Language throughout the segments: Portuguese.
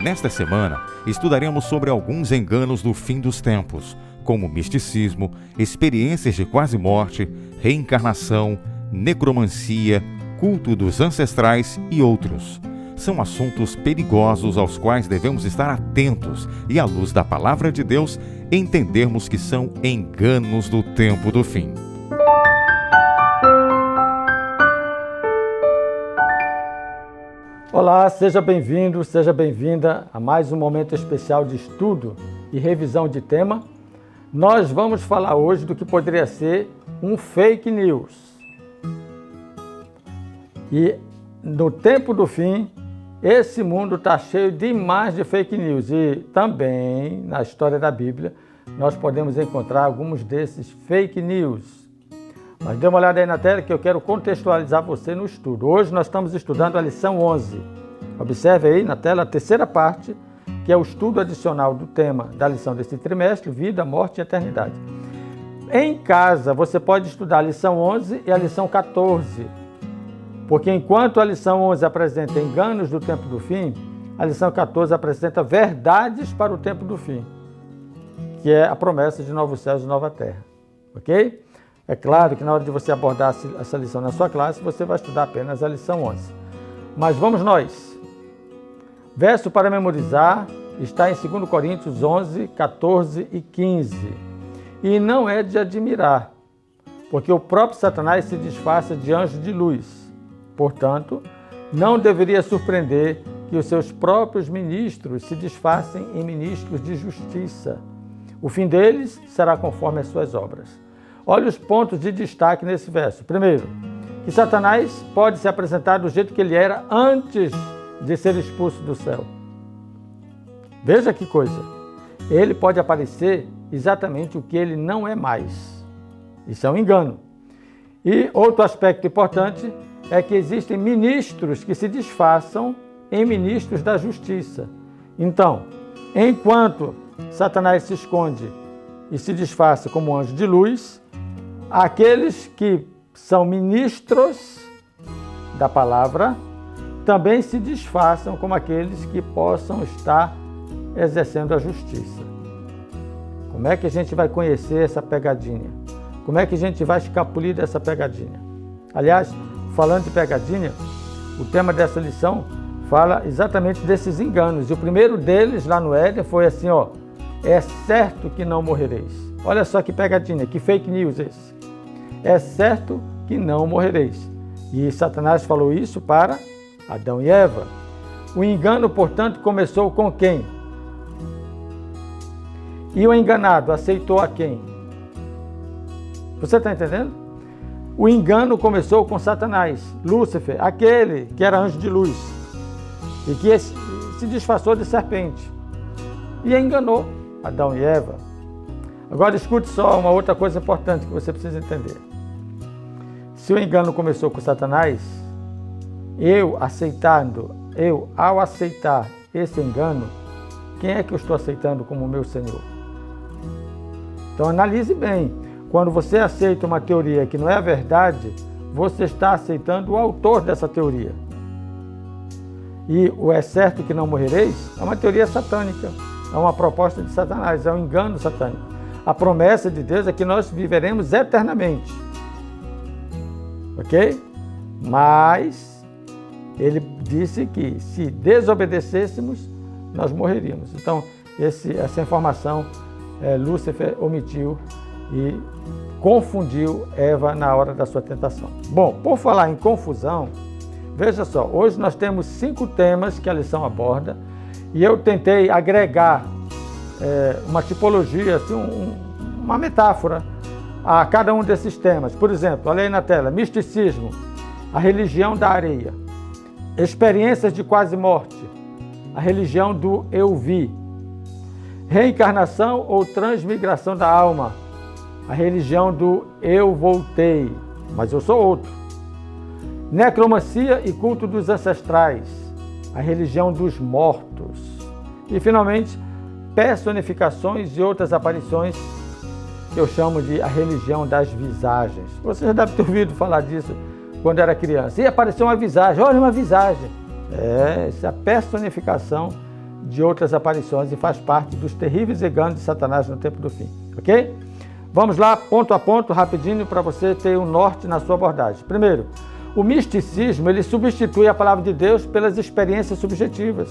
Nesta semana, estudaremos sobre alguns enganos do fim dos tempos, como misticismo, experiências de quase morte, reencarnação, necromancia, culto dos ancestrais e outros. São assuntos perigosos aos quais devemos estar atentos e, à luz da palavra de Deus, entendermos que são enganos do tempo do fim. Olá, seja bem-vindo, seja bem-vinda a mais um momento especial de estudo e revisão de tema. Nós vamos falar hoje do que poderia ser um fake news. E no tempo do fim, esse mundo está cheio demais de fake news e também na história da Bíblia nós podemos encontrar alguns desses fake news. Mas dê uma olhada aí na tela que eu quero contextualizar você no estudo. Hoje nós estamos estudando a lição 11. Observe aí na tela a terceira parte, que é o estudo adicional do tema da lição desse trimestre, vida, morte e eternidade. Em casa você pode estudar a lição 11 e a lição 14, porque enquanto a lição 11 apresenta enganos do tempo do fim, a lição 14 apresenta verdades para o tempo do fim, que é a promessa de novos céus e nova terra. Ok? É claro que na hora de você abordar essa lição na sua classe, você vai estudar apenas a lição 11. Mas vamos nós. Verso para memorizar está em 2 Coríntios 11, 14 e 15. E não é de admirar, porque o próprio Satanás se disfarça de anjo de luz. Portanto, não deveria surpreender que os seus próprios ministros se disfarcem em ministros de justiça. O fim deles será conforme as suas obras. Olha os pontos de destaque nesse verso. Primeiro, que Satanás pode se apresentar do jeito que ele era antes de ser expulso do céu. Veja que coisa. Ele pode aparecer exatamente o que ele não é mais. Isso é um engano. E outro aspecto importante é que existem ministros que se disfarçam em ministros da justiça. Então, enquanto Satanás se esconde e se disfarça como anjo de luz, aqueles que são ministros da palavra também se disfarçam como aqueles que possam estar exercendo a justiça. Como é que a gente vai conhecer essa pegadinha? Como é que a gente vai escapulir dessa pegadinha? Aliás, falando de pegadinha, o tema dessa lição fala exatamente desses enganos. E o primeiro deles, lá no Éden, foi assim, ó: é certo que não morrereis. Olha só que pegadinha, que fake news esse. É certo que não morrereis. E Satanás falou isso para Adão e Eva. O engano, portanto, começou com quem? E o enganado aceitou a quem? Você está entendendo? O engano começou com Satanás, Lúcifer, aquele que era anjo de luz e que se disfarçou de serpente e enganou Adão e Eva. Agora escute só uma outra coisa importante que você precisa entender. Se o engano começou com Satanás, ao aceitar esse engano, quem é que eu estou aceitando como meu Senhor? Então analise bem. Quando você aceita uma teoria que não é a verdade, você está aceitando o autor dessa teoria. E o é certo que não morrereis é uma teoria satânica, é uma proposta de Satanás, é um engano satânico. A promessa de Deus é que nós viveremos eternamente. Ok? Mas ele disse que se desobedecêssemos, nós morreríamos. Então, essa informação Lúcifer omitiu e confundiu Eva na hora da sua tentação. Bom, por falar em confusão, veja só, hoje nós temos 5 temas que a lição aborda e eu tentei agregar uma tipologia, assim, uma metáfora a cada um desses temas. Por exemplo, olha aí na tela: misticismo, a religião da areia; experiências de quase morte, a religião do eu vi; reencarnação ou transmigração da alma, a religião do eu voltei, mas eu sou outro; necromancia e culto dos ancestrais, a religião dos mortos; e finalmente personificações e outras aparições, que eu chamo de a religião das visagens. Você já deve ter ouvido falar disso quando era criança. E apareceu uma visagem, olha uma visagem. Essa é a personificação de outras aparições e faz parte dos terríveis enganos de Satanás no tempo do fim, ok? Vamos lá, ponto a ponto, rapidinho, para você ter um norte na sua abordagem. Primeiro, o misticismo, ele substitui a palavra de Deus pelas experiências subjetivas.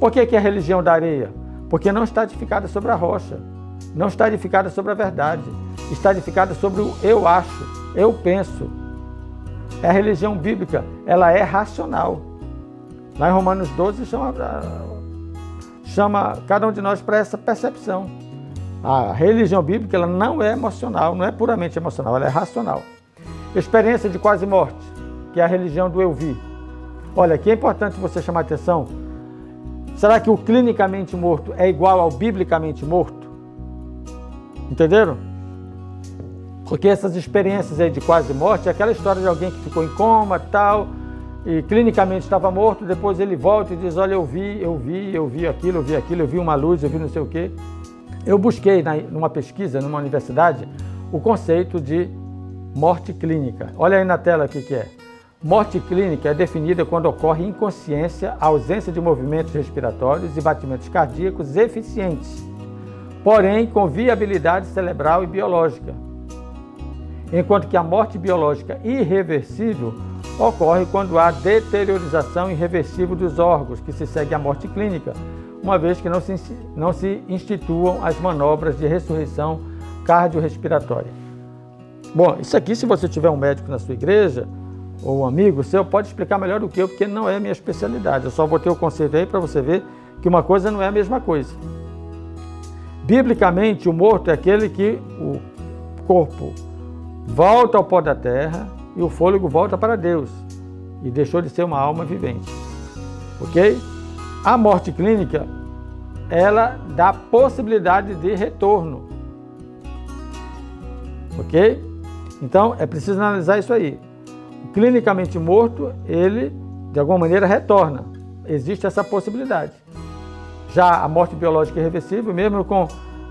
Por que é a religião da areia? Porque não está edificada sobre a rocha, não está edificada sobre a verdade, está edificada sobre o eu acho, eu penso. A religião bíblica, ela é racional. Lá em Romanos 12 chama cada um de nós para essa percepção. A religião bíblica, ela não é emocional, não é puramente emocional, ela é racional. Experiência de quase morte, que é a religião do eu vi. Olha, aqui é importante você chamar a atenção. Será que o clinicamente morto é igual ao biblicamente morto? Entenderam? Porque essas experiências aí de quase morte é aquela história de alguém que ficou em coma e tal, e clinicamente estava morto, depois ele volta e diz, olha, eu vi aquilo, eu vi uma luz, eu vi não sei o quê. Eu busquei numa pesquisa, numa universidade, o conceito de morte clínica. Olha aí na tela o que é. Morte clínica é definida quando ocorre inconsciência, ausência de movimentos respiratórios e batimentos cardíacos eficientes, porém com viabilidade cerebral e biológica. Enquanto que a morte biológica irreversível ocorre quando há deteriorização irreversível dos órgãos, que se segue à morte clínica, uma vez que não se instituam as manobras de ressurreição cardiorrespiratória. Bom, isso aqui, se você tiver um médico na sua igreja, ou um amigo seu, pode explicar melhor do que eu, porque não é a minha especialidade. Eu só botei o conceito aí para você ver que uma coisa não é a mesma coisa. Biblicamente, o morto é aquele que o corpo volta ao pó da terra e o fôlego volta para Deus e deixou de ser uma alma vivente. Ok? A morte clínica, ela dá possibilidade de retorno. Ok? Então, é preciso analisar isso aí. O clinicamente morto, ele, de alguma maneira, retorna. Existe essa possibilidade. Já a morte biológica irreversível, mesmo com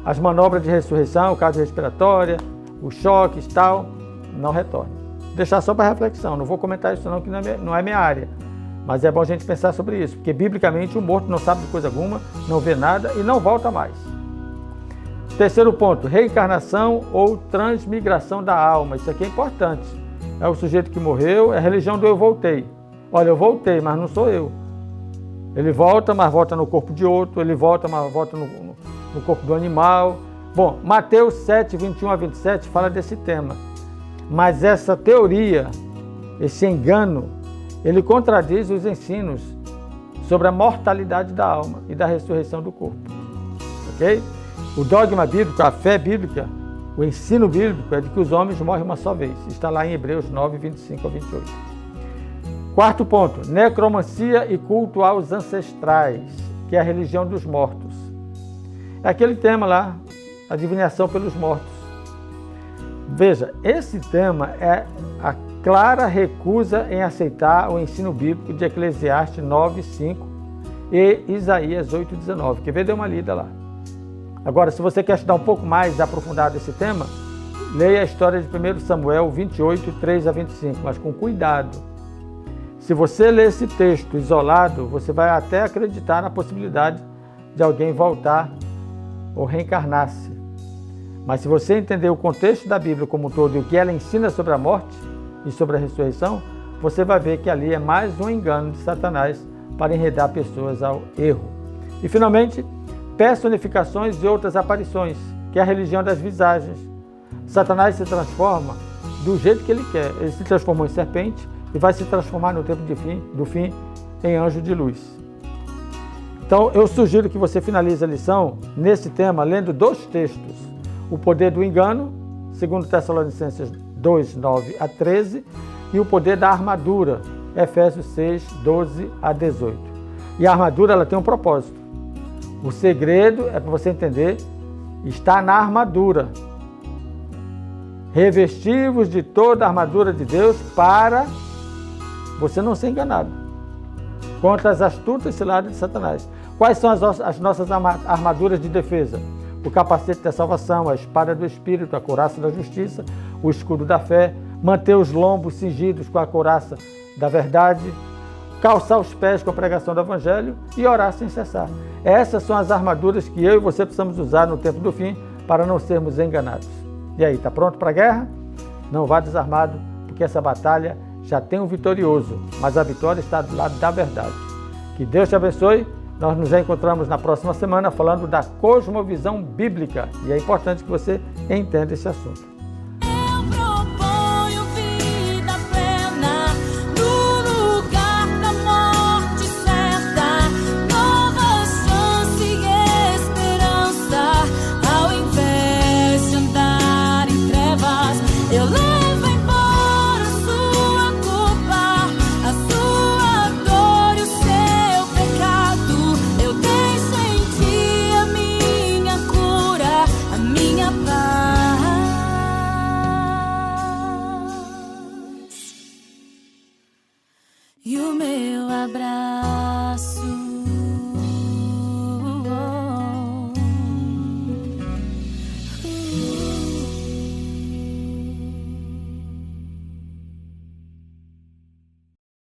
as manobras de ressurreição, cardiorrespiratória, os choques e tal, não retorna. Vou deixar só para reflexão, não vou comentar isso não, que não é minha área. Mas é bom a gente pensar sobre isso, porque biblicamente o morto não sabe de coisa alguma, não vê nada e não volta mais. Terceiro ponto, reencarnação ou transmigração da alma. Isso aqui é importante. É o sujeito que morreu, é a religião do eu voltei. Olha, eu voltei, mas não sou eu. Ele volta, mas volta no corpo de outro, ele volta, mas volta no corpo do animal. Bom, Mateus 7, 21 a 27 fala desse tema. Mas essa teoria, esse engano, ele contradiz os ensinos sobre a mortalidade da alma e da ressurreição do corpo. Ok? O dogma bíblico, a fé bíblica, o ensino bíblico é de que os homens morrem uma só vez. Está lá em Hebreus 9, 25 a 28. Quarto ponto, necromancia e culto aos ancestrais, que é a religião dos mortos. É aquele tema lá, adivinhação pelos mortos. Veja, esse tema é a clara recusa em aceitar o ensino bíblico de Eclesiastes 9, 5 e Isaías 8, 19. Quer ver? Dê uma lida lá. Agora, se você quer estudar um pouco mais aprofundado esse tema, leia a história de 1 Samuel 28, 3 a 25, mas com cuidado. Se você ler esse texto isolado, você vai até acreditar na possibilidade de alguém voltar ou reencarnar-se. Mas se você entender o contexto da Bíblia como um todo e o que ela ensina sobre a morte e sobre a ressurreição, você vai ver que ali é mais um engano de Satanás para enredar pessoas ao erro. E, finalmente, personificações e outras aparições, que é a religião das visagens. Satanás se transforma do jeito que ele quer. Ele se transformou em serpente e vai se transformar no tempo do fim em anjo de luz. Então, eu sugiro que você finalize a lição nesse tema, lendo dois textos. O poder do engano, 2 Tessalonicenses 2, 9 a 13, e o poder da armadura, Efésios 6, 12 a 18. E a armadura, ela tem um propósito. O segredo é para você entender, está na armadura. Revestivos de toda a armadura de Deus para você não ser enganado contra as astutas ciladas de Satanás. Quais são as nossas armaduras de defesa? O capacete da salvação, a espada do Espírito, a couraça da justiça, o escudo da fé, manter os lombos cingidos com a couraça da verdade, calçar os pés com a pregação do Evangelho e orar sem cessar. Essas são as armaduras que eu e você precisamos usar no tempo do fim para não sermos enganados. E aí, está pronto para a guerra? Não vá desarmado, porque essa batalha já tem um vitorioso, mas a vitória está do lado da verdade. Que Deus te abençoe. Nós nos encontramos na próxima semana falando da cosmovisão bíblica. E é importante que você entenda esse assunto. E o meu abraço.